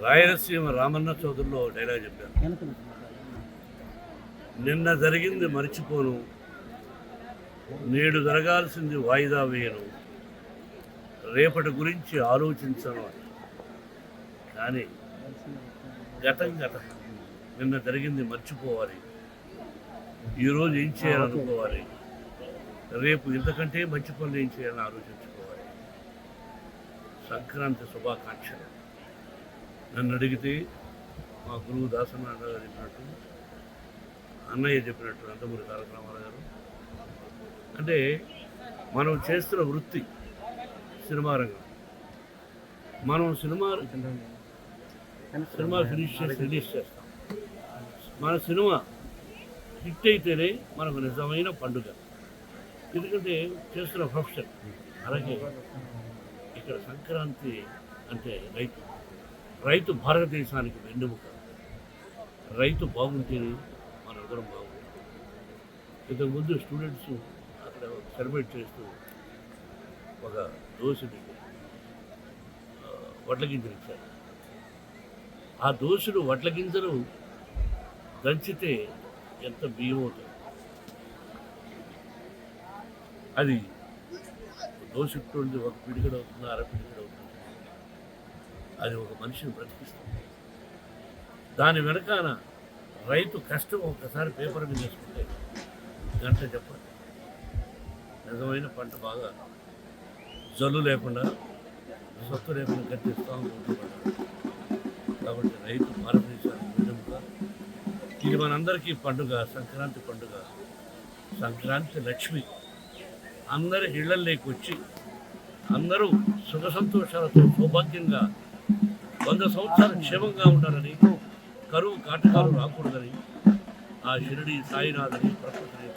Rayalaseema Ramanna చౌదరిలో dialogue చెప్పారు, నిన్న జరిగింది మర్చిపోను, నేడు జరగాల్సింది వాయిదా వేయను, రేపటి గురించి ఆలోచించను. కానీ గతం గతం, నిన్న జరిగింది మర్చిపోవాలి, ఈరోజు ఏం చేయాలనుకోవాలి, రేపు ఇంతకంటే మంచి పనులు ఏం చేయాలని ఆలోచించుకోవాలి. సంక్రాంతి శుభాకాంక్షలు. నన్ను అడిగితే మా గురువు దాసనారాయణ గారు చెప్పినట్టు, అన్నయ్య చెప్పినట్టు, నందమూరి తారక రామారావు గారు, అంటే మనం చేస్తున్న వృత్తి సినిమా రంగం. మనం సినిమా ఫినిష్ చేసి రిలీజ్ చేస్తాం. మన సినిమా హిట్ అయితేనే మనకు నిజమైన పండుగ, ఎందుకంటే చేస్తున్న ప్రొఫెషన్. అలాగే ఇక్కడ సంక్రాంతి అంటే రైతు భారతదేశానికి వెన్నెముక. రైతు బాగుంటేనే మన అందరం బాగుంటుంది. ఇంతకుముందు స్టూడెంట్స్ అక్కడ సెలబ్రేట్ చేస్తూ ఒక దోశని వడ్ల గింజలు ఇచ్చారు. ఆ దోశలు వడ్ల గింజలు దంచితే ఎంత బియ్యం అవుతుంది. అది దోశ ఇట్టుంది, ఒక పిడికడ అవుతుంది, అర పిడికడ అవుతుంది. అది ఒక మనిషిని బ్రతికిస్తుంది. దాని వెనకాన రైతు కష్టం ఒక్కసారి పేపర్ మీద వేసుకుంటే గంట చెప్పాలి. నిజమైన పంట బాగా జల్లు లేకుండా, సత్తు లేకుండా కట్టిస్తూ ఉంటుంది. కాబట్టి రైతు భారతదేశానికి వెన్నెముక. ఇది మనందరికీ పండుగ, సంక్రాంతి పండుగ. సంక్రాంతి లక్ష్మి అందరి ఇళ్లలోకి వచ్చి అందరూ సుఖ సంతోషాలతో సౌభాగ్యంగా 100 సంవత్సరాలు క్షేమంగా ఉండాలని, కరువు కాటకాలు రాకూడదని ఆ షిరిడి సాయినాథని ప్రకృతిని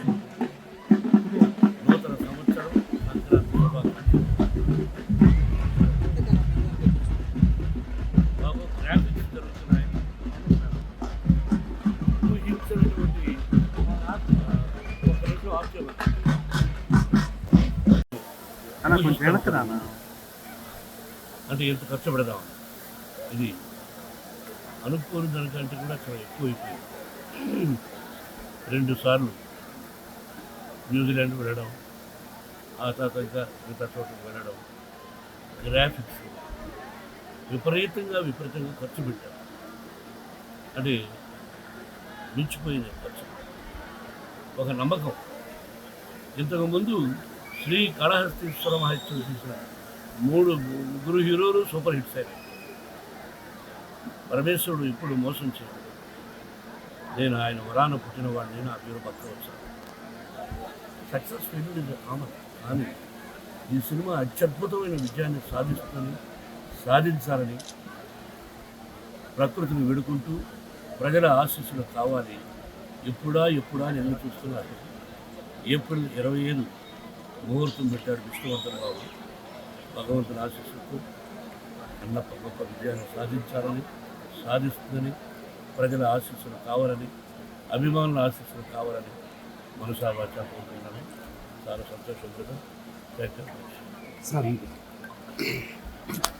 నూతన సంవత్సరం సంక్రాంతి శుభాకాంక్షలు. బాబు గ్రాఫిక్స్ జరుగుతున్నాయి. ఊహించినటువంటి ఒక రోజు ఆప్షన్ అంటే ఎంత ఖర్చు పెడదాం. ఇది అనుకోని దానికంటే కూడా చాలా ఎక్కువ అయిపోయింది. 2 సార్లు న్యూజిలాండ్ వెళ్ళడం, ఆ తర్వాత ఇంకా మిగతా చోట్లకి వెళ్ళడం, గ్రాఫిక్స్ విపరీతంగా ఖర్చు పెట్టారు. అంటే మించిపోయింది ఖర్చు. ఒక నమ్మకం. ఇంతకుముందు శ్రీకాళహస్తీశ్వర మహేశ్వరుడు తీసిన 3 హీరోలు సూపర్ హిట్స్ అయినాయి. పరమేశ్వరుడు ఇప్పుడు మోసం చేయడు. నేను ఆయన వరాన పుట్టినవాడిని, నా పేరు Bhaktavatsa. Success failure is common. కానీ ఈ సినిమా అత్యద్భుతమైన విజయాన్ని సాధించాలని ప్రకృతిని వేడుకుంటూ ప్రజల ఆశీస్సులు కావాలి. ఎప్పుడా అని ఎదురు చూస్తున్నారు. ఏప్రిల్ 25 ముహూర్తం పెట్టాడు విష్ణువర్ధన్ బాబు. భగవంతుని ఆశీస్సులతో అన్నప్ప గొప్ప విజయాన్ని సాధిస్తుందని, ప్రజల ఆశీస్సులు కావాలని, అభిమానుల ఆశీస్సులు కావాలని మనసా వాచా కోరుతున్నాను. చాలా సంతోషం కదా. Thank you.